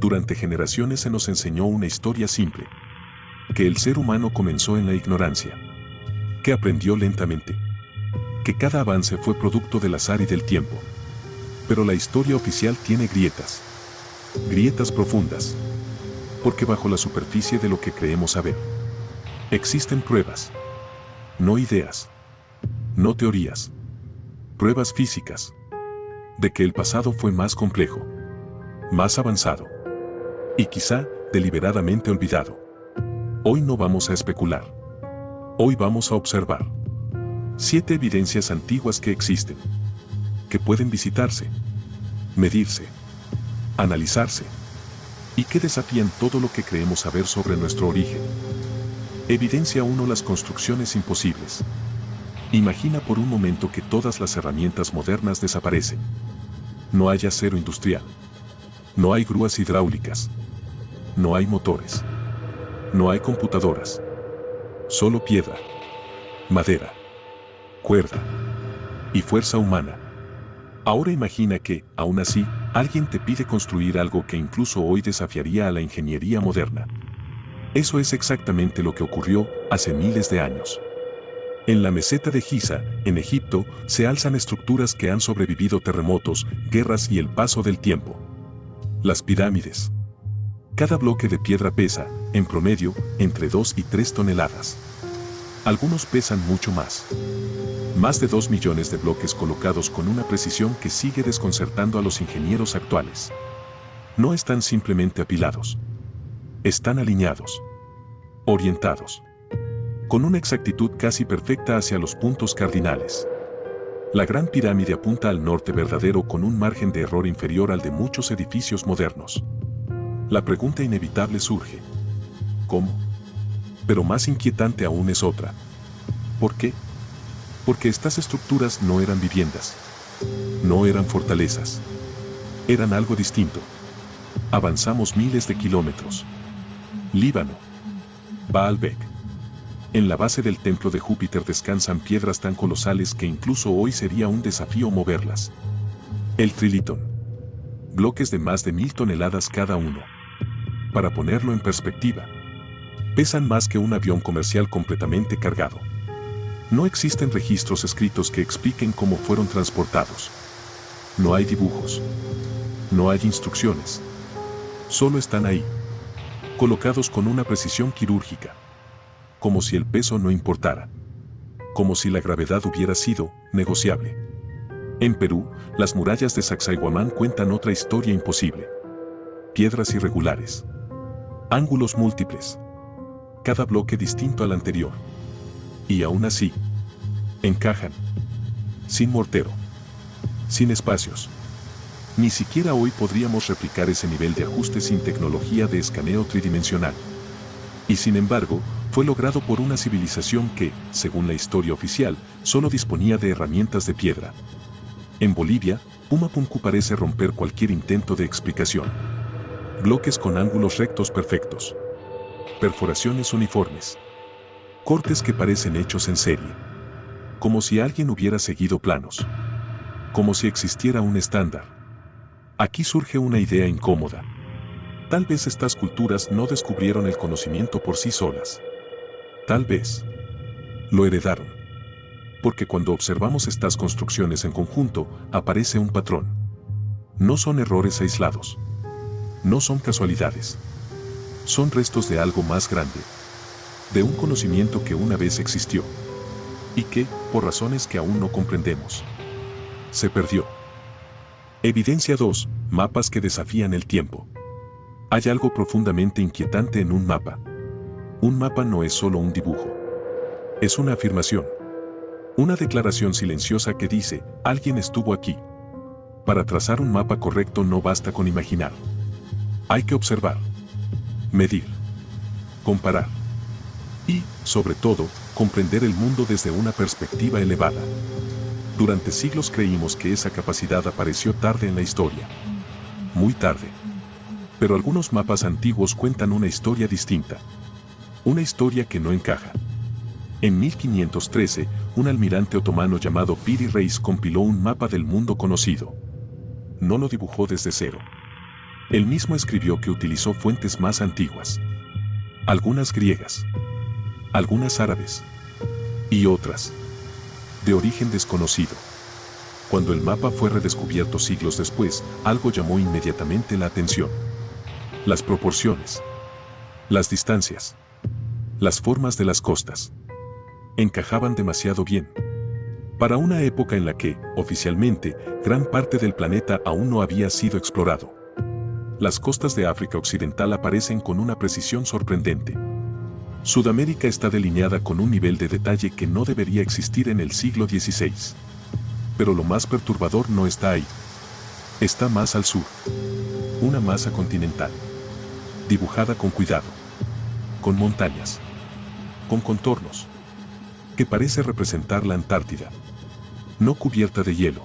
durante generaciones se nos enseñó una historia simple. Que el ser humano comenzó en la ignorancia. Que aprendió lentamente. Que cada avance fue producto del azar y del tiempo. Pero la historia oficial tiene grietas. Grietas profundas. Porque bajo la superficie de lo que creemos saber, existen pruebas. No ideas. No teorías. Pruebas físicas. De que el pasado fue más complejo. Más avanzado. Y quizá, deliberadamente olvidado. Hoy no vamos a especular. Hoy vamos a observar 7 evidencias antiguas que existen. Que pueden visitarse. Medirse. Analizarse. Y que desafían todo lo que creemos saber sobre nuestro origen. Evidencia 1: las construcciones imposibles. Imagina por un momento que todas las herramientas modernas desaparecen. No hay acero industrial. No hay grúas hidráulicas. No hay motores. No hay computadoras. Solo piedra, madera, cuerda y fuerza humana. Ahora imagina que, aún así, alguien te pide construir algo que incluso hoy desafiaría a la ingeniería moderna. Eso es exactamente lo que ocurrió hace miles de años. En la meseta de Giza, en Egipto, se alzan estructuras que han sobrevivido terremotos, guerras y el paso del tiempo. Las pirámides. Cada bloque de piedra pesa, en promedio, entre 2 y 3 toneladas. Algunos pesan mucho más. Más de 2 millones de bloques colocados con una precisión que sigue desconcertando a los ingenieros actuales. No están simplemente apilados. Están alineados. Orientados. Con una exactitud casi perfecta hacia los puntos cardinales. La Gran Pirámide apunta al norte verdadero con un margen de error inferior al de muchos edificios modernos. La pregunta inevitable surge. ¿Cómo? Pero más inquietante aún es otra. ¿Por qué? Porque estas estructuras no eran viviendas. No eran fortalezas. Eran algo distinto. Avanzamos miles de kilómetros. Líbano. Baalbek. En la base del templo de Júpiter descansan piedras tan colosales que incluso hoy sería un desafío moverlas. El Trilitón. Bloques de más de 1000 toneladas cada uno. Para ponerlo en perspectiva, pesan más que un avión comercial completamente cargado. No existen registros escritos que expliquen cómo fueron transportados. No hay dibujos. No hay instrucciones. Solo están ahí, colocados con una precisión quirúrgica. Como si el peso no importara. Como si la gravedad hubiera sido negociable. En Perú, las murallas de Sacsayhuamán cuentan otra historia imposible. Piedras irregulares. Ángulos múltiples. Cada bloque distinto al anterior. Y aún así, encajan. Sin mortero. Sin espacios. Ni siquiera hoy podríamos replicar ese nivel de ajuste sin tecnología de escaneo tridimensional. Y sin embargo, fue logrado por una civilización que, según la historia oficial, solo disponía de herramientas de piedra. En Bolivia, Pumapunku parece romper cualquier intento de explicación. Bloques con ángulos rectos perfectos. Perforaciones uniformes. Cortes que parecen hechos en serie. Como si alguien hubiera seguido planos. Como si existiera un estándar. Aquí surge una idea incómoda. Tal vez estas culturas no descubrieron el conocimiento por sí solas. Tal vez lo heredaron. Porque cuando observamos estas construcciones en conjunto, aparece un patrón. No son errores aislados. No son casualidades. Son restos de algo más grande. De un conocimiento que una vez existió. Y que, por razones que aún no comprendemos, se perdió. Evidencia 2. Mapas que desafían el tiempo. Hay algo profundamente inquietante en un mapa. Un mapa no es solo un dibujo. Es una afirmación. Una declaración silenciosa que dice, alguien estuvo aquí. Para trazar un mapa correcto no basta con imaginar. Hay que observar. Medir. Comparar. Y, sobre todo, comprender el mundo desde una perspectiva elevada. Durante siglos creímos que esa capacidad apareció tarde en la historia. Muy tarde. Pero algunos mapas antiguos cuentan una historia distinta. Una historia que no encaja. En 1513, un almirante otomano llamado Piri Reis compiló un mapa del mundo conocido. No lo dibujó desde cero. Él mismo escribió que utilizó fuentes más antiguas, algunas griegas, algunas árabes y otras de origen desconocido. Cuando el mapa fue redescubierto siglos después, algo llamó inmediatamente la atención. Las proporciones, las distancias, las formas de las costas encajaban demasiado bien para una época en la que, oficialmente, gran parte del planeta aún no había sido explorado. Las costas de África Occidental aparecen con una precisión sorprendente. Sudamérica está delineada con un nivel de detalle que no debería existir en el siglo XVI. Pero lo más perturbador no está ahí. Está más al sur. Una masa continental, dibujada con cuidado, con montañas, con contornos, que parece representar la Antártida, no cubierta de hielo,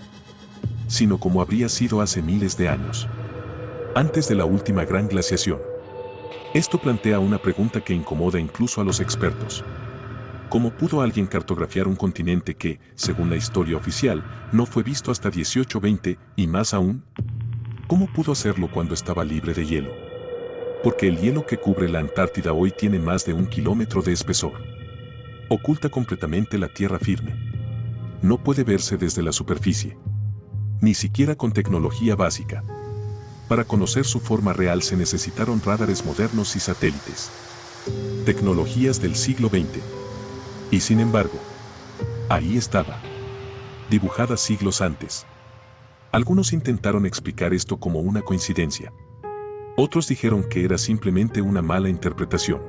sino como habría sido hace miles de años, antes de la última gran glaciación. Esto plantea una pregunta que incomoda incluso a los expertos. ¿Cómo pudo alguien cartografiar un continente que, según la historia oficial, no fue visto hasta 1820, y más aún? ¿Cómo pudo hacerlo cuando estaba libre de hielo? Porque el hielo que cubre la Antártida hoy tiene más de 1 kilómetro de espesor. Oculta completamente la tierra firme. No puede verse desde la superficie. Ni siquiera con tecnología básica. Para conocer su forma real se necesitaron radares modernos y satélites. Tecnologías del siglo XX. Y sin embargo, ahí estaba, dibujada siglos antes. Algunos intentaron explicar esto como una coincidencia. Otros dijeron que era simplemente una mala interpretación.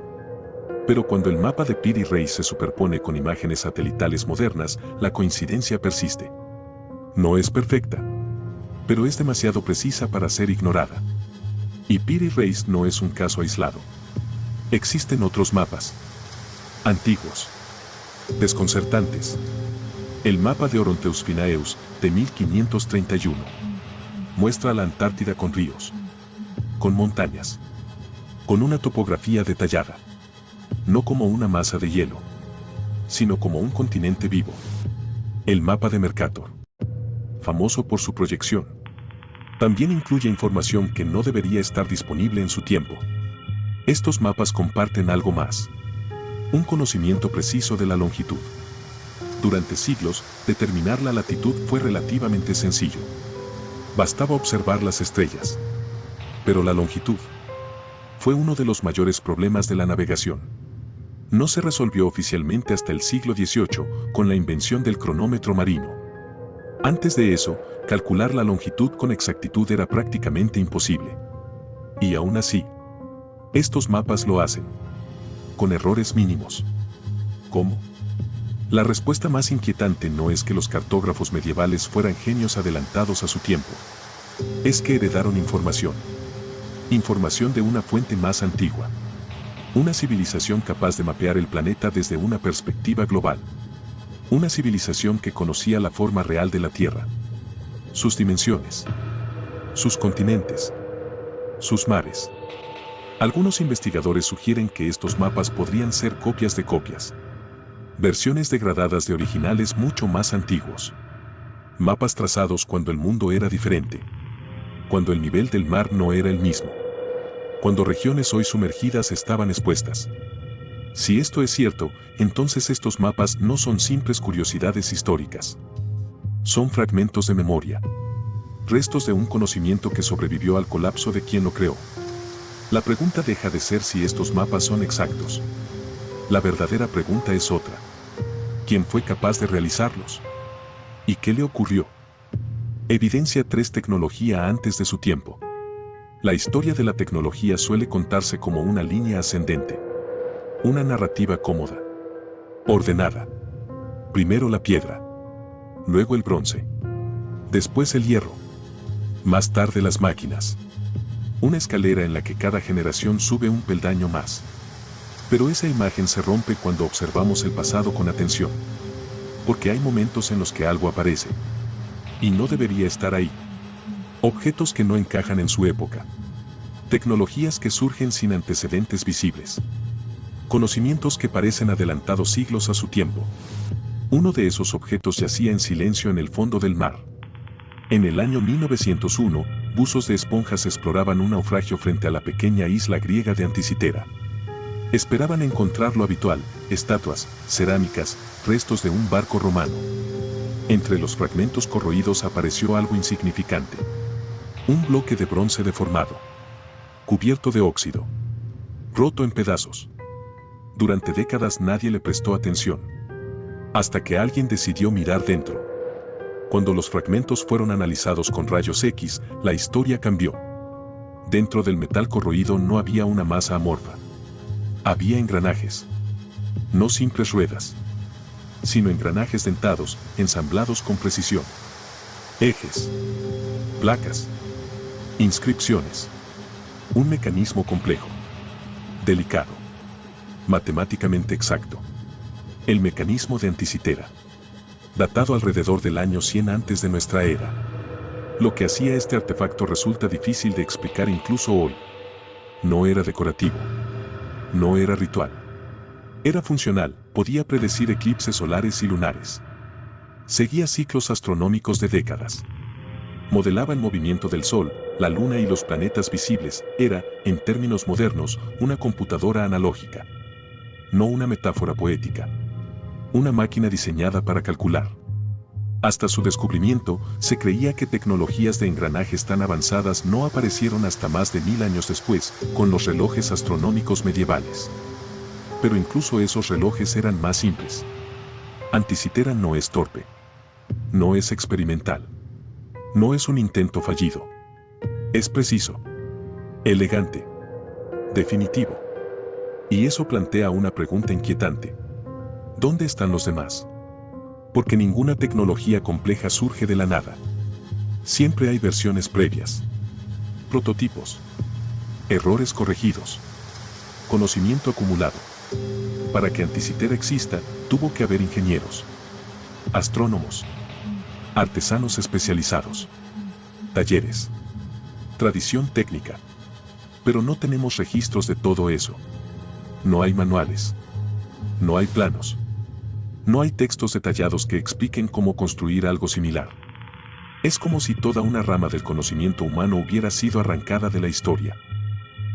Pero cuando el mapa de Piri Reis se superpone con imágenes satelitales modernas, la coincidencia persiste. No es perfecta, pero es demasiado precisa para ser ignorada. Y Piri Reis no es un caso aislado. Existen otros mapas, antiguos, desconcertantes. El mapa de Oronteus Finaeus, de 1531, muestra a la Antártida con ríos, con montañas, con una topografía detallada, no como una masa de hielo, sino como un continente vivo. El mapa de Mercator, famoso por su proyección, también incluye información que no debería estar disponible en su tiempo. Estos mapas comparten algo más. Un conocimiento preciso de la longitud. Durante siglos, determinar la latitud fue relativamente sencillo. Bastaba observar las estrellas. Pero la longitud fue uno de los mayores problemas de la navegación. No se resolvió oficialmente hasta el siglo XVIII, con la invención del cronómetro marino. Antes de eso, calcular la longitud con exactitud era prácticamente imposible. Y aún así, estos mapas lo hacen, con errores mínimos. ¿Cómo? La respuesta más inquietante no es que los cartógrafos medievales fueran genios adelantados a su tiempo. Es que heredaron información. Información de una fuente más antigua. Una civilización capaz de mapear el planeta desde una perspectiva global. Una civilización que conocía la forma real de la Tierra. Sus dimensiones. Sus continentes. Sus mares. Algunos investigadores sugieren que estos mapas podrían ser copias de copias. Versiones degradadas de originales mucho más antiguos. Mapas trazados cuando el mundo era diferente. Cuando el nivel del mar no era el mismo. Cuando regiones hoy sumergidas estaban expuestas. Si esto es cierto, entonces estos mapas no son simples curiosidades históricas. Son fragmentos de memoria. Restos de un conocimiento que sobrevivió al colapso de quien lo creó. La pregunta deja de ser si estos mapas son exactos. La verdadera pregunta es otra. ¿Quién fue capaz de realizarlos? ¿Y qué le ocurrió? Evidencia 3. Tecnología antes de su tiempo. La historia de la tecnología suele contarse como una línea ascendente. Una narrativa cómoda. Ordenada. Primero la piedra. Luego el bronce. Después el hierro. Más tarde las máquinas. Una escalera en la que cada generación sube un peldaño más. Pero esa imagen se rompe cuando observamos el pasado con atención. Porque hay momentos en los que algo aparece. Y no debería estar ahí. Objetos que no encajan en su época. Tecnologías que surgen sin antecedentes visibles. Conocimientos que parecen adelantados siglos a su tiempo. Uno de esos objetos yacía en silencio en el fondo del mar. En el año 1901, buzos de esponjas exploraban un naufragio frente a la pequeña isla griega de Anticitera. Esperaban encontrar lo habitual: estatuas, cerámicas, restos de un barco romano. Entre los fragmentos corroídos apareció algo insignificante. Un bloque de bronce deformado, cubierto de óxido, roto en pedazos. Durante décadas nadie le prestó atención, hasta que alguien decidió mirar dentro. Cuando los fragmentos fueron analizados con rayos X, la historia cambió. Dentro del metal corroído no había una masa amorfa. Había engranajes. No simples ruedas, sino engranajes dentados, ensamblados con precisión. Ejes, placas, inscripciones. Un mecanismo complejo, delicado, matemáticamente exacto. El mecanismo de Anticitera, datado alrededor del año 100 antes de nuestra era. Lo que hacía este artefacto resulta difícil de explicar incluso hoy. No era decorativo. No era ritual. Era funcional, podía predecir eclipses solares y lunares. Seguía ciclos astronómicos de décadas. Modelaba el movimiento del Sol, la Luna y los planetas visibles. Era, en términos modernos, una computadora analógica. No una metáfora poética. Una máquina diseñada para calcular. Hasta su descubrimiento, se creía que tecnologías de engranajes tan avanzadas no aparecieron hasta más de 1000 años después, con los relojes astronómicos medievales. Pero incluso esos relojes eran más simples. Anticitera no es torpe. No es experimental. No es un intento fallido. Es preciso. Elegante. Definitivo. Y eso plantea una pregunta inquietante. ¿Dónde están los demás? Porque ninguna tecnología compleja surge de la nada. Siempre hay versiones previas. Prototipos. Errores corregidos. Conocimiento acumulado. Para que Anticitera exista, tuvo que haber ingenieros, astrónomos, artesanos especializados, talleres, tradición técnica. Pero no tenemos registros de todo eso. No hay manuales. No hay planos. No hay textos detallados que expliquen cómo construir algo similar. Es como si toda una rama del conocimiento humano hubiera sido arrancada de la historia.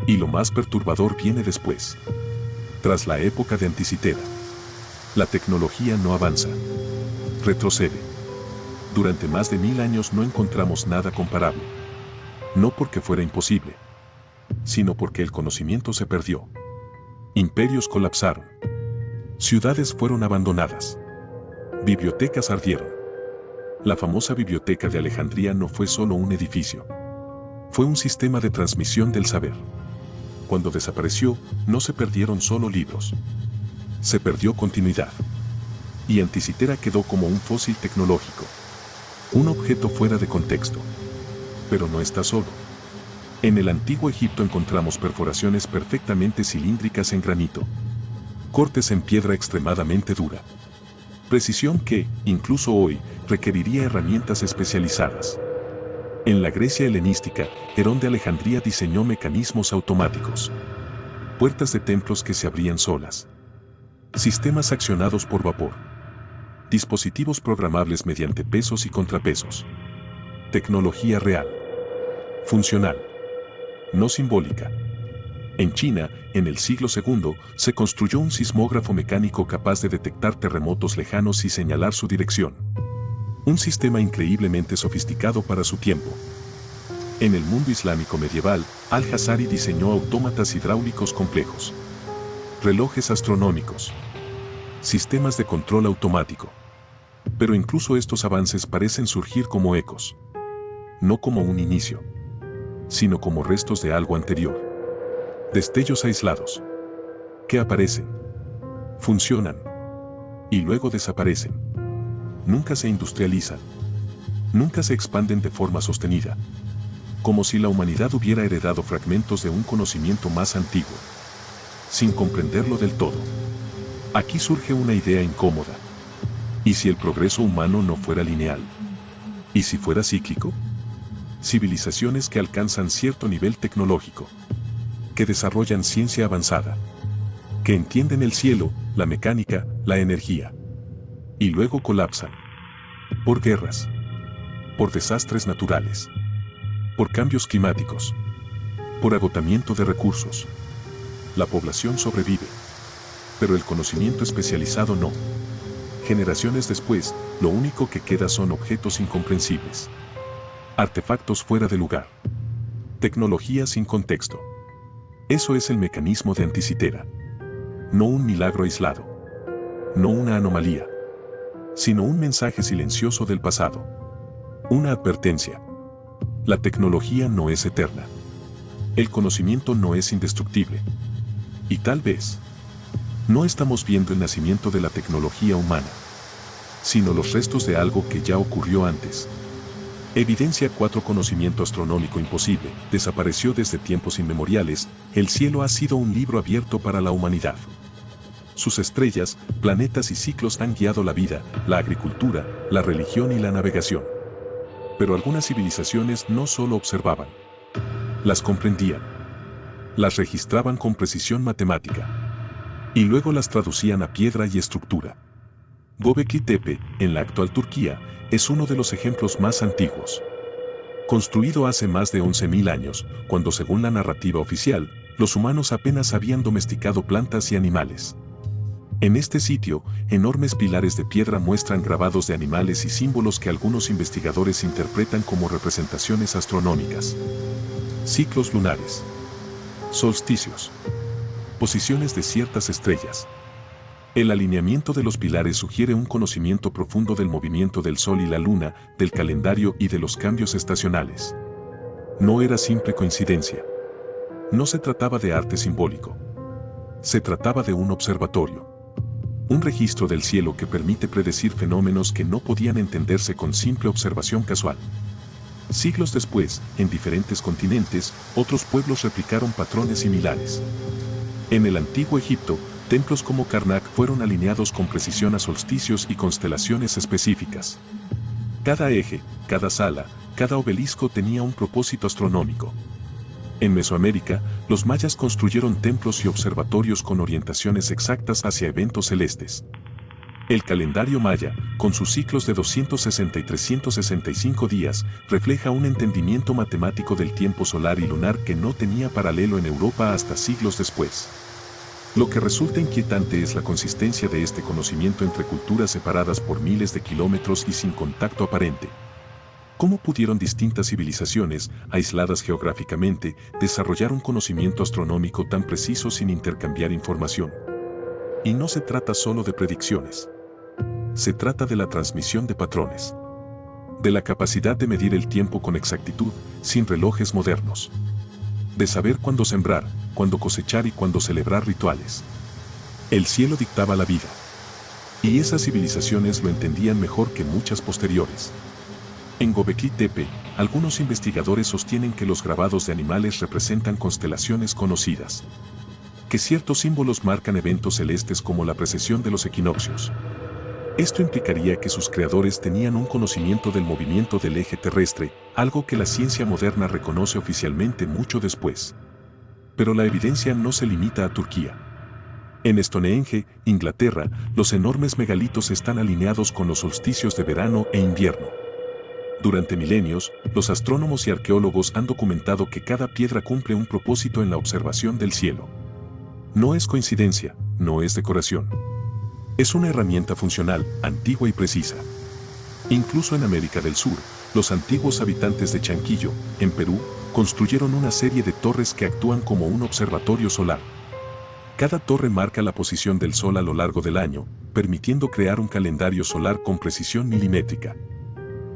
Y lo más perturbador viene después. Tras la época de Anticitera, la tecnología no avanza. Retrocede. Durante más de 1000 años no encontramos nada comparable. No porque fuera imposible, sino porque el conocimiento se perdió. Imperios colapsaron. Ciudades fueron abandonadas. Bibliotecas ardieron. La famosa Biblioteca de Alejandría no fue solo un edificio. Fue un sistema de transmisión del saber. Cuando desapareció, no se perdieron solo libros. Se perdió continuidad. Y Anticitera quedó como un fósil tecnológico. Un objeto fuera de contexto. Pero no está solo. En el antiguo Egipto encontramos perforaciones perfectamente cilíndricas en granito. Cortes en piedra extremadamente dura. Precisión que, incluso hoy, requeriría herramientas especializadas. En la Grecia helenística, Herón de Alejandría diseñó mecanismos automáticos. Puertas de templos que se abrían solas. Sistemas accionados por vapor. Dispositivos programables mediante pesos y contrapesos. Tecnología real. Funcional. No simbólica. En China, en el siglo II, se construyó un sismógrafo mecánico capaz de detectar terremotos lejanos y señalar su dirección. Un sistema increíblemente sofisticado para su tiempo. En el mundo islámico medieval, Al-Jazari diseñó autómatas hidráulicos complejos. Relojes astronómicos. Sistemas de control automático. Pero incluso estos avances parecen surgir como ecos. No como un inicio, sino como restos de algo anterior. Destellos aislados, que aparecen, funcionan, y luego desaparecen. Nunca se industrializan, nunca se expanden de forma sostenida, como si la humanidad hubiera heredado fragmentos de un conocimiento más antiguo, sin comprenderlo del todo. Aquí surge una idea incómoda. ¿Y si el progreso humano no fuera lineal? ¿Y si fuera cíclico? Civilizaciones que alcanzan cierto nivel tecnológico, que desarrollan ciencia avanzada, que entienden el cielo, la mecánica, la energía, y luego colapsan, por guerras, por desastres naturales, Por cambios climáticos. Por agotamiento de recursos. La población sobrevive. Pero el conocimiento especializado no. Generaciones después, lo único que queda son objetos incomprensibles. Artefactos fuera de lugar. Tecnología sin contexto. Eso es el mecanismo de Anticitera. No un milagro aislado. No una anomalía. Sino un mensaje silencioso del pasado. Una advertencia. La tecnología no es eterna. El conocimiento no es indestructible. Y tal vez, no estamos viendo el nacimiento de la tecnología humana, sino los restos de algo que ya ocurrió antes. Evidencia 4. Conocimiento astronómico imposible. Desapareció desde tiempos inmemoriales. El cielo ha sido un libro abierto para la humanidad. Sus estrellas, planetas y ciclos han guiado la vida, la agricultura, la religión y la navegación. Pero algunas civilizaciones no solo observaban, las comprendían, las registraban con precisión matemática, y luego las traducían a piedra y estructura. Göbekli Tepe, en la actual Turquía, es uno de los ejemplos más antiguos. Construido hace más de 11.000 años, cuando según la narrativa oficial, los humanos apenas habían domesticado plantas y animales. En este sitio, enormes pilares de piedra muestran grabados de animales y símbolos que algunos investigadores interpretan como representaciones astronómicas. Ciclos lunares. Solsticios. Posiciones de ciertas estrellas. El alineamiento de los pilares sugiere un conocimiento profundo del movimiento del Sol y la Luna, del calendario y de los cambios estacionales. No era simple coincidencia. No se trataba de arte simbólico. Se trataba de un observatorio. Un registro del cielo que permite predecir fenómenos que no podían entenderse con simple observación casual. Siglos después, en diferentes continentes, otros pueblos replicaron patrones similares. En el antiguo Egipto, templos como Karnak fueron alineados con precisión a solsticios y constelaciones específicas. Cada eje, cada sala, cada obelisco tenía un propósito astronómico. En Mesoamérica, los mayas construyeron templos y observatorios con orientaciones exactas hacia eventos celestes. El calendario maya, con sus ciclos de 260 y 365 días, refleja un entendimiento matemático del tiempo solar y lunar que no tenía paralelo en Europa hasta siglos después. Lo que resulta inquietante es la consistencia de este conocimiento entre culturas separadas por miles de kilómetros y sin contacto aparente. ¿Cómo pudieron distintas civilizaciones, aisladas geográficamente, desarrollar un conocimiento astronómico tan preciso sin intercambiar información? Y no se trata solo de predicciones. Se trata de la transmisión de patrones. De la capacidad de medir el tiempo con exactitud, sin relojes modernos. De saber cuándo sembrar, cuándo cosechar y cuándo celebrar rituales. El cielo dictaba la vida. Y esas civilizaciones lo entendían mejor que muchas posteriores. En Göbekli Tepe, algunos investigadores sostienen que los grabados de animales representan constelaciones conocidas. Que ciertos símbolos marcan eventos celestes como la precesión de los equinoccios. Esto implicaría que sus creadores tenían un conocimiento del movimiento del eje terrestre, algo que la ciencia moderna reconoce oficialmente mucho después. Pero la evidencia no se limita a Turquía. En Stonehenge, Inglaterra, los enormes megalitos están alineados con los solsticios de verano e invierno. Durante milenios, los astrónomos y arqueólogos han documentado que cada piedra cumple un propósito en la observación del cielo. No es coincidencia, no es decoración. Es una herramienta funcional, antigua y precisa. Incluso en América del Sur, los antiguos habitantes de Chanquillo, en Perú, construyeron una serie de torres que actúan como un observatorio solar. Cada torre marca la posición del Sol a lo largo del año, permitiendo crear un calendario solar con precisión milimétrica.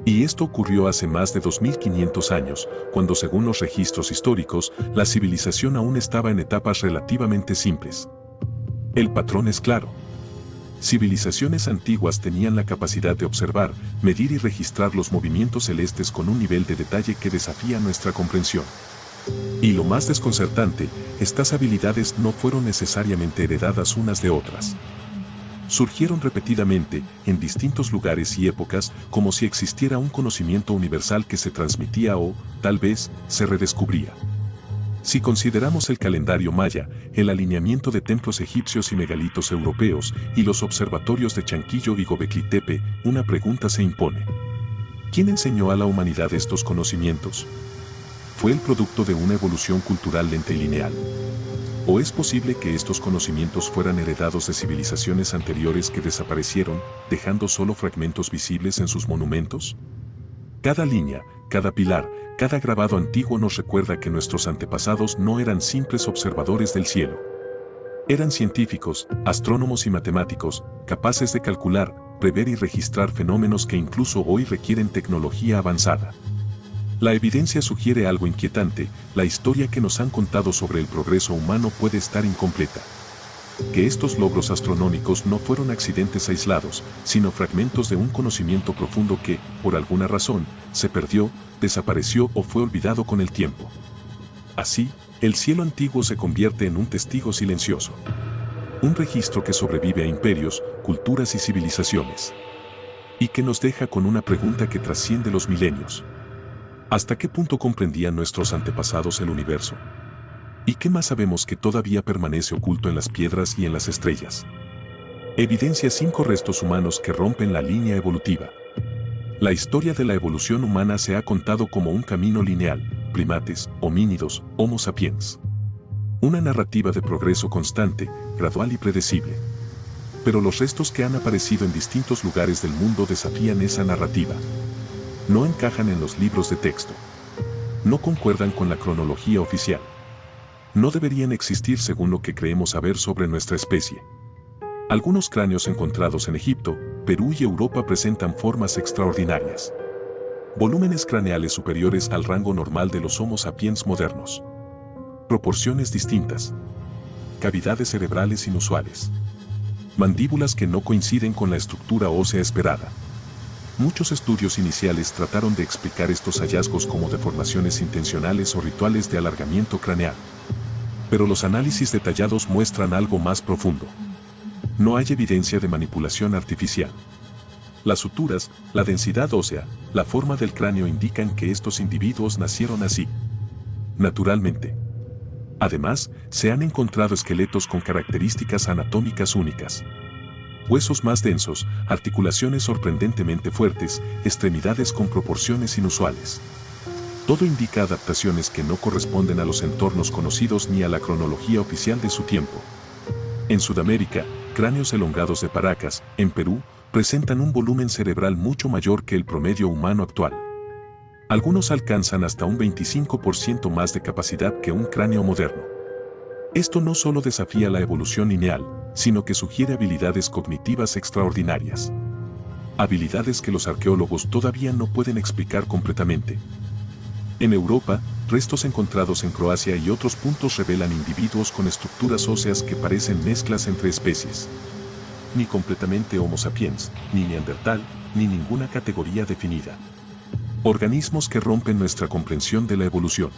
Y esto ocurrió hace más de 2500 años, cuando según los registros históricos, la civilización aún estaba en etapas relativamente simples. El patrón es claro. Civilizaciones antiguas tenían la capacidad de observar, medir y registrar los movimientos celestes con un nivel de detalle que desafía nuestra comprensión. Y lo más desconcertante, estas habilidades no fueron necesariamente heredadas unas de otras. Surgieron repetidamente, en distintos lugares y épocas, como si existiera un conocimiento universal que se transmitía o, tal vez, se redescubría. Si consideramos el calendario maya, el alineamiento de templos egipcios y megalitos europeos, y los observatorios de Chanquillo y Göbekli Tepe, una pregunta se impone. ¿Quién enseñó a la humanidad estos conocimientos? fue el producto de una evolución cultural lenta y lineal. ¿O es posible que estos conocimientos fueran heredados de civilizaciones anteriores que desaparecieron, dejando solo fragmentos visibles en sus monumentos? Cada línea, cada pilar, cada grabado antiguo nos recuerda que nuestros antepasados no eran simples observadores del cielo. Eran científicos, astrónomos y matemáticos, capaces de calcular, prever y registrar fenómenos que incluso hoy requieren tecnología avanzada. La evidencia sugiere algo inquietante: la historia que nos han contado sobre el progreso humano puede estar incompleta. Que estos logros astronómicos no fueron accidentes aislados, sino fragmentos de un conocimiento profundo que, por alguna razón, se perdió, desapareció o fue olvidado con el tiempo. Así, el cielo antiguo se convierte en un testigo silencioso. Un registro que sobrevive a imperios, culturas y civilizaciones. Y que nos deja con una pregunta que trasciende los milenios. ¿Hasta qué punto comprendían nuestros antepasados el universo? ¿Y qué más sabemos que todavía permanece oculto en las piedras y en las estrellas? Evidencia 5 restos humanos que rompen la línea evolutiva. La historia de la evolución humana se ha contado como un camino lineal: primates, homínidos, Homo sapiens. Una narrativa de progreso constante, gradual y predecible. Pero los restos que han aparecido en distintos lugares del mundo desafían esa narrativa. No encajan en los libros de texto. No concuerdan con la cronología oficial. No deberían existir según lo que creemos saber sobre nuestra especie. Algunos cráneos encontrados en Egipto, Perú y Europa presentan formas extraordinarias. Volúmenes craneales superiores al rango normal de los Homo sapiens modernos. Proporciones distintas. Cavidades cerebrales inusuales. Mandíbulas que no coinciden con la estructura ósea esperada. Muchos estudios iniciales trataron de explicar estos hallazgos como deformaciones intencionales o rituales de alargamiento craneal. Pero los análisis detallados muestran algo más profundo. No hay evidencia de manipulación artificial. Las suturas, la densidad ósea, la forma del cráneo indican que estos individuos nacieron así. Naturalmente. Además, se han encontrado esqueletos con características anatómicas únicas. Huesos más densos, articulaciones sorprendentemente fuertes, extremidades con proporciones inusuales. Todo indica adaptaciones que no corresponden a los entornos conocidos ni a la cronología oficial de su tiempo. En Sudamérica, cráneos elongados de Paracas, en Perú, presentan un volumen cerebral mucho mayor que el promedio humano actual. Algunos alcanzan hasta un 25% más de capacidad que un cráneo moderno. Esto no solo desafía la evolución lineal, sino que sugiere habilidades cognitivas extraordinarias. Habilidades que los arqueólogos todavía no pueden explicar completamente. En Europa, restos encontrados en Croacia y otros puntos revelan individuos con estructuras óseas que parecen mezclas entre especies. Ni completamente Homo sapiens, ni Neandertal, ni ninguna categoría definida. Organismos que rompen nuestra comprensión de la evolución.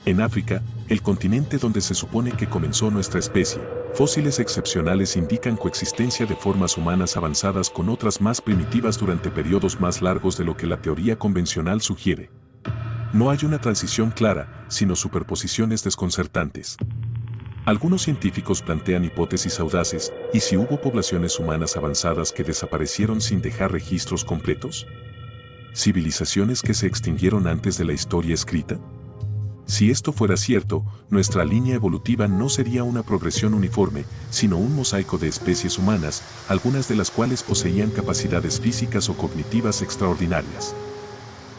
En África, el continente donde se supone que comenzó nuestra especie, fósiles excepcionales indican coexistencia de formas humanas avanzadas con otras más primitivas durante periodos más largos de lo que la teoría convencional sugiere. No hay una transición clara, sino superposiciones desconcertantes. Algunos científicos plantean hipótesis audaces: ¿y si hubo poblaciones humanas avanzadas que desaparecieron sin dejar registros completos? ¿Civilizaciones que se extinguieron antes de la historia escrita? Si esto fuera cierto, nuestra línea evolutiva no sería una progresión uniforme, sino un mosaico de especies humanas, algunas de las cuales poseían capacidades físicas o cognitivas extraordinarias.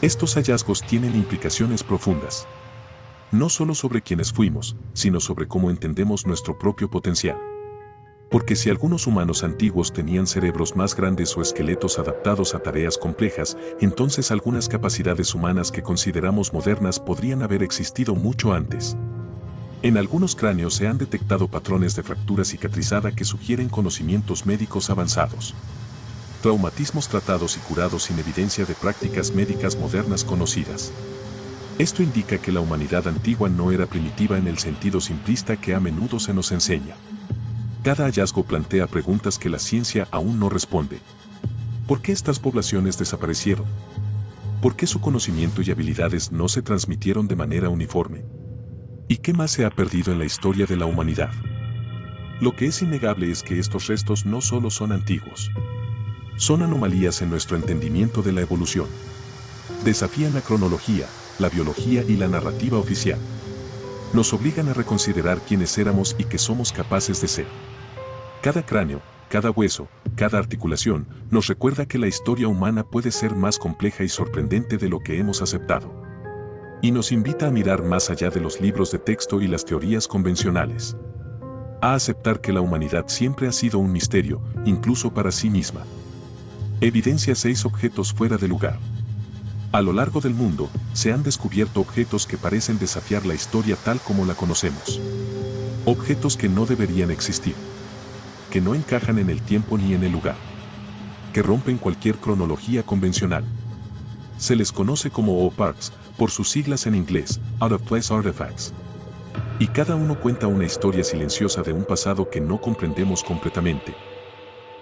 Estos hallazgos tienen implicaciones profundas. No solo sobre quiénes fuimos, sino sobre cómo entendemos nuestro propio potencial. Porque si algunos humanos antiguos tenían cerebros más grandes o esqueletos adaptados a tareas complejas, entonces algunas capacidades humanas que consideramos modernas podrían haber existido mucho antes. En algunos cráneos se han detectado patrones de fractura cicatrizada que sugieren conocimientos médicos avanzados. Traumatismos tratados y curados sin evidencia de prácticas médicas modernas conocidas. Esto indica que la humanidad antigua no era primitiva en el sentido simplista que a menudo se nos enseña. Cada hallazgo plantea preguntas que la ciencia aún no responde. ¿Por qué estas poblaciones desaparecieron? ¿Por qué su conocimiento y habilidades no se transmitieron de manera uniforme? ¿Y qué más se ha perdido en la historia de la humanidad? Lo que es innegable es que estos restos no solo son antiguos. Son anomalías en nuestro entendimiento de la evolución. Desafían la cronología, la biología y la narrativa oficial. Nos obligan a reconsiderar quiénes éramos y qué somos capaces de ser. Cada cráneo, cada hueso, cada articulación, nos recuerda que la historia humana puede ser más compleja y sorprendente de lo que hemos aceptado. Y nos invita a mirar más allá de los libros de texto y las teorías convencionales. A aceptar que la humanidad siempre ha sido un misterio, incluso para sí misma. Evidencia 6 objetos fuera de lugar. A lo largo del mundo, se han descubierto objetos que parecen desafiar la historia tal como la conocemos. Objetos que no deberían existir. Que no encajan en el tiempo ni en el lugar. Que rompen cualquier cronología convencional. Se les conoce como OPARTs, por sus siglas en inglés, Out of Place Artifacts. Y cada uno cuenta una historia silenciosa de un pasado que no comprendemos completamente.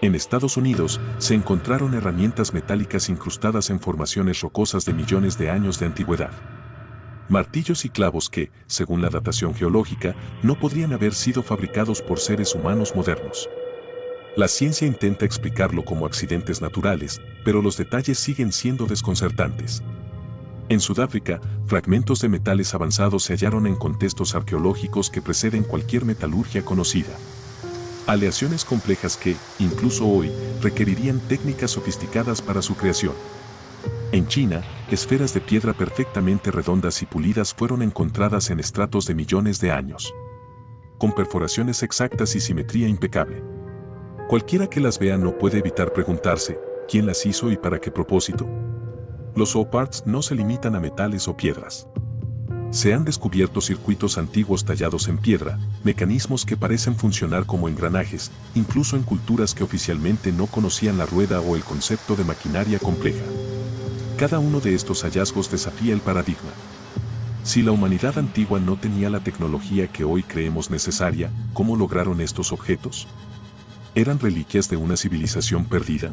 En Estados Unidos, se encontraron herramientas metálicas incrustadas en formaciones rocosas de millones de años de antigüedad. Martillos y clavos que, según la datación geológica, no podrían haber sido fabricados por seres humanos modernos. La ciencia intenta explicarlo como accidentes naturales, pero los detalles siguen siendo desconcertantes. En Sudáfrica, fragmentos de metales avanzados se hallaron en contextos arqueológicos que preceden cualquier metalurgia conocida. Aleaciones complejas que, incluso hoy, requerirían técnicas sofisticadas para su creación. En China, esferas de piedra perfectamente redondas y pulidas fueron encontradas en estratos de millones de años. Con perforaciones exactas y simetría impecable. Cualquiera que las vea no puede evitar preguntarse, ¿quién las hizo y para qué propósito? Los OPARTs no se limitan a metales o piedras. Se han descubierto circuitos antiguos tallados en piedra, mecanismos que parecen funcionar como engranajes, incluso en culturas que oficialmente no conocían la rueda o el concepto de maquinaria compleja. Cada uno de estos hallazgos desafía el paradigma. Si la humanidad antigua no tenía la tecnología que hoy creemos necesaria, ¿cómo lograron estos objetos? ¿Eran reliquias de una civilización perdida?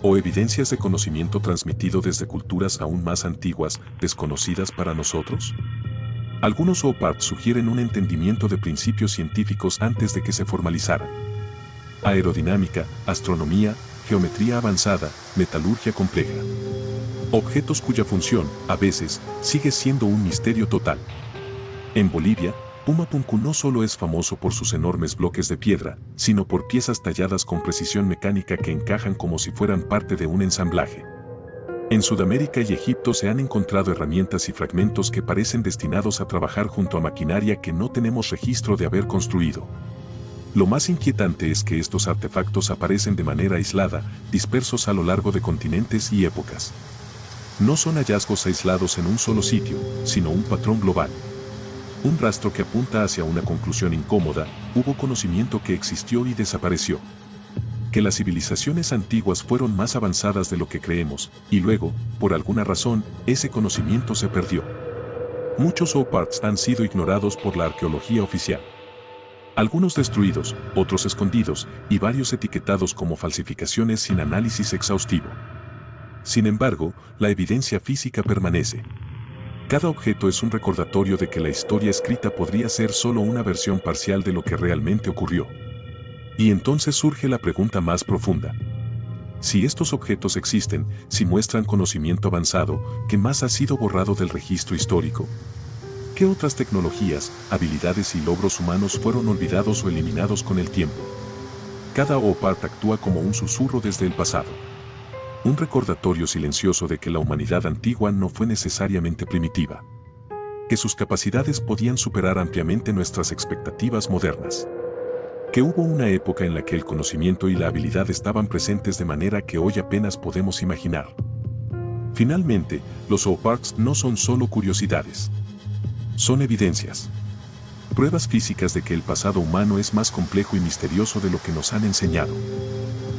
¿O evidencias de conocimiento transmitido desde culturas aún más antiguas, desconocidas para nosotros? Algunos OPARTs sugieren un entendimiento de principios científicos antes de que se formalizaran. Aerodinámica, astronomía, geometría avanzada, metalurgia compleja. Objetos cuya función, a veces, sigue siendo un misterio total. En Bolivia, Pumapunku no solo es famoso por sus enormes bloques de piedra, sino por piezas talladas con precisión mecánica que encajan como si fueran parte de un ensamblaje. En Sudamérica y Egipto se han encontrado herramientas y fragmentos que parecen destinados a trabajar junto a maquinaria que no tenemos registro de haber construido. Lo más inquietante es que estos artefactos aparecen de manera aislada, dispersos a lo largo de continentes y épocas. No son hallazgos aislados en un solo sitio, sino un patrón global. Un rastro que apunta hacia una conclusión incómoda: hubo conocimiento que existió y desapareció. Que las civilizaciones antiguas fueron más avanzadas de lo que creemos, y luego, por alguna razón, ese conocimiento se perdió. Muchos OPARTs han sido ignorados por la arqueología oficial. Algunos destruidos, otros escondidos, y varios etiquetados como falsificaciones sin análisis exhaustivo. Sin embargo, la evidencia física permanece. Cada objeto es un recordatorio de que la historia escrita podría ser solo una versión parcial de lo que realmente ocurrió. Y entonces surge la pregunta más profunda. Si estos objetos existen, si muestran conocimiento avanzado, ¿qué más ha sido borrado del registro histórico? ¿Qué otras tecnologías, habilidades y logros humanos fueron olvidados o eliminados con el tiempo? Cada OPART actúa como un susurro desde el pasado. Un recordatorio silencioso de que la humanidad antigua no fue necesariamente primitiva. Que sus capacidades podían superar ampliamente nuestras expectativas modernas. Que hubo una época en la que el conocimiento y la habilidad estaban presentes de manera que hoy apenas podemos imaginar. Finalmente, los OPARTs no son solo curiosidades. Son evidencias. Pruebas físicas de que el pasado humano es más complejo y misterioso de lo que nos han enseñado.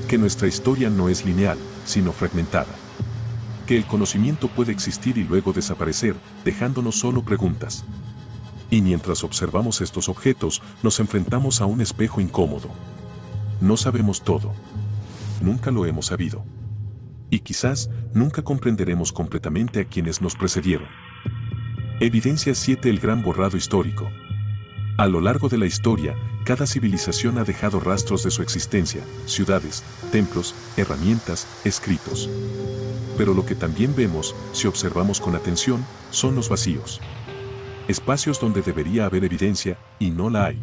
Que nuestra historia no es lineal, sino fragmentada. Que el conocimiento puede existir y luego desaparecer, dejándonos solo preguntas. Y mientras observamos estos objetos, nos enfrentamos a un espejo incómodo. No sabemos todo. Nunca lo hemos sabido. Y quizás, nunca comprenderemos completamente a quienes nos precedieron. Evidencia 7: el gran borrado histórico. A lo largo de la historia, cada civilización ha dejado rastros de su existencia, ciudades, templos, herramientas, escritos. Pero lo que también vemos, si observamos con atención, son los vacíos. Espacios donde debería haber evidencia, y no la hay.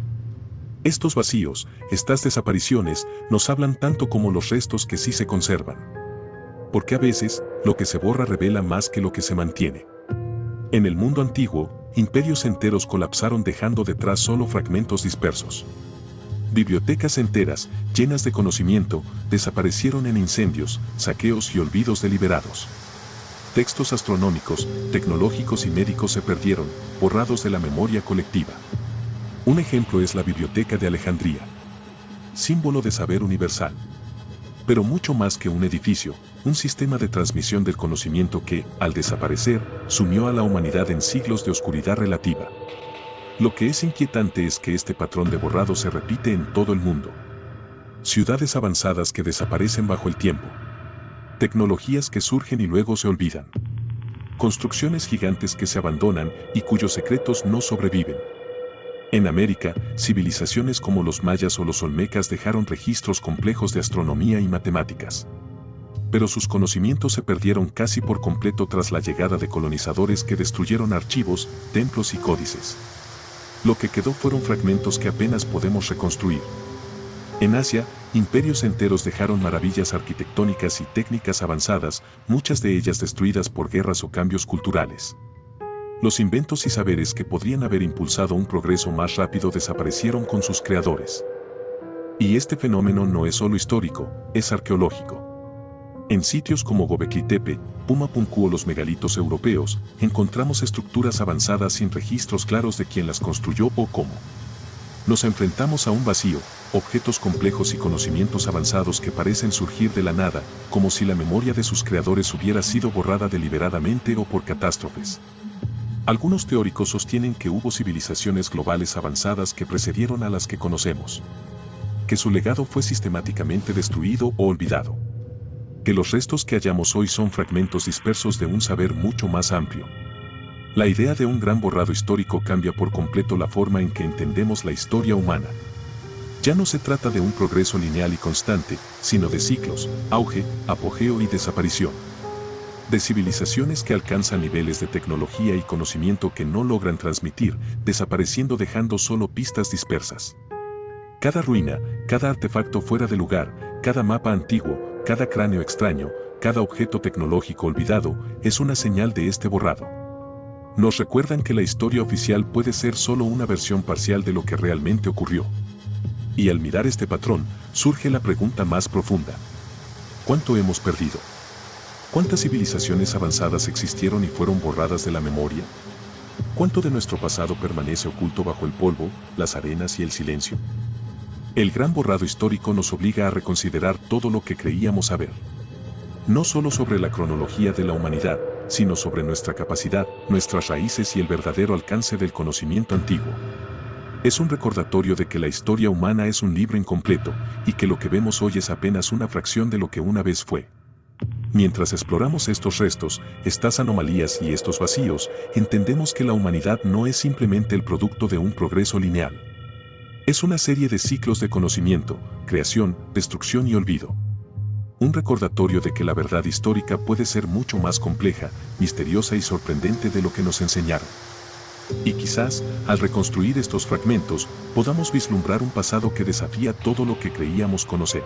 Estos vacíos, estas desapariciones, nos hablan tanto como los restos que sí se conservan. Porque a veces, lo que se borra revela más que lo que se mantiene. En el mundo antiguo, imperios enteros colapsaron dejando detrás solo fragmentos dispersos. Bibliotecas enteras, llenas de conocimiento, desaparecieron en incendios, saqueos y olvidos deliberados. Textos astronómicos, tecnológicos y médicos se perdieron, borrados de la memoria colectiva. Un ejemplo es la Biblioteca de Alejandría. Símbolo de saber universal. Pero mucho más que un edificio, un sistema de transmisión del conocimiento que, al desaparecer, sumió a la humanidad en siglos de oscuridad relativa. Lo que es inquietante es que este patrón de borrado se repite en todo el mundo. Ciudades avanzadas que desaparecen bajo el tiempo. Tecnologías que surgen y luego se olvidan. Construcciones gigantes que se abandonan y cuyos secretos no sobreviven. En América, civilizaciones como los mayas o los olmecas dejaron registros complejos de astronomía y matemáticas. Pero sus conocimientos se perdieron casi por completo tras la llegada de colonizadores que destruyeron archivos, templos y códices. Lo que quedó fueron fragmentos que apenas podemos reconstruir. En Asia, imperios enteros dejaron maravillas arquitectónicas y técnicas avanzadas, muchas de ellas destruidas por guerras o cambios culturales. Los inventos y saberes que podrían haber impulsado un progreso más rápido desaparecieron con sus creadores. Y este fenómeno no es solo histórico, es arqueológico. En sitios como Göbekli Tepe, Pumapunku o los megalitos europeos, encontramos estructuras avanzadas sin registros claros de quién las construyó o cómo. Nos enfrentamos a un vacío, objetos complejos y conocimientos avanzados que parecen surgir de la nada, como si la memoria de sus creadores hubiera sido borrada deliberadamente o por catástrofes. Algunos teóricos sostienen que hubo civilizaciones globales avanzadas que precedieron a las que conocemos. Que su legado fue sistemáticamente destruido o olvidado. Que los restos que hallamos hoy son fragmentos dispersos de un saber mucho más amplio. La idea de un gran borrado histórico cambia por completo la forma en que entendemos la historia humana. Ya no se trata de un progreso lineal y constante, sino de ciclos, auge, apogeo y desaparición. De civilizaciones que alcanzan niveles de tecnología y conocimiento que no logran transmitir, desapareciendo dejando solo pistas dispersas. Cada ruina, cada artefacto fuera de lugar, cada mapa antiguo, cada cráneo extraño, cada objeto tecnológico olvidado, es una señal de este borrado. Nos recuerdan que la historia oficial puede ser solo una versión parcial de lo que realmente ocurrió. Y al mirar este patrón, surge la pregunta más profunda. ¿Cuánto hemos perdido? ¿Cuántas civilizaciones avanzadas existieron y fueron borradas de la memoria? ¿Cuánto de nuestro pasado permanece oculto bajo el polvo, las arenas y el silencio? El gran borrado histórico nos obliga a reconsiderar todo lo que creíamos saber. No solo sobre la cronología de la humanidad, sino sobre nuestra capacidad, nuestras raíces y el verdadero alcance del conocimiento antiguo. Es un recordatorio de que la historia humana es un libro incompleto, y que lo que vemos hoy es apenas una fracción de lo que una vez fue. Mientras exploramos estos restos, estas anomalías y estos vacíos, entendemos que la humanidad no es simplemente el producto de un progreso lineal. Es una serie de ciclos de conocimiento, creación, destrucción y olvido. Un recordatorio de que la verdad histórica puede ser mucho más compleja, misteriosa y sorprendente de lo que nos enseñaron. Y quizás, al reconstruir estos fragmentos, podamos vislumbrar un pasado que desafía todo lo que creíamos conocer.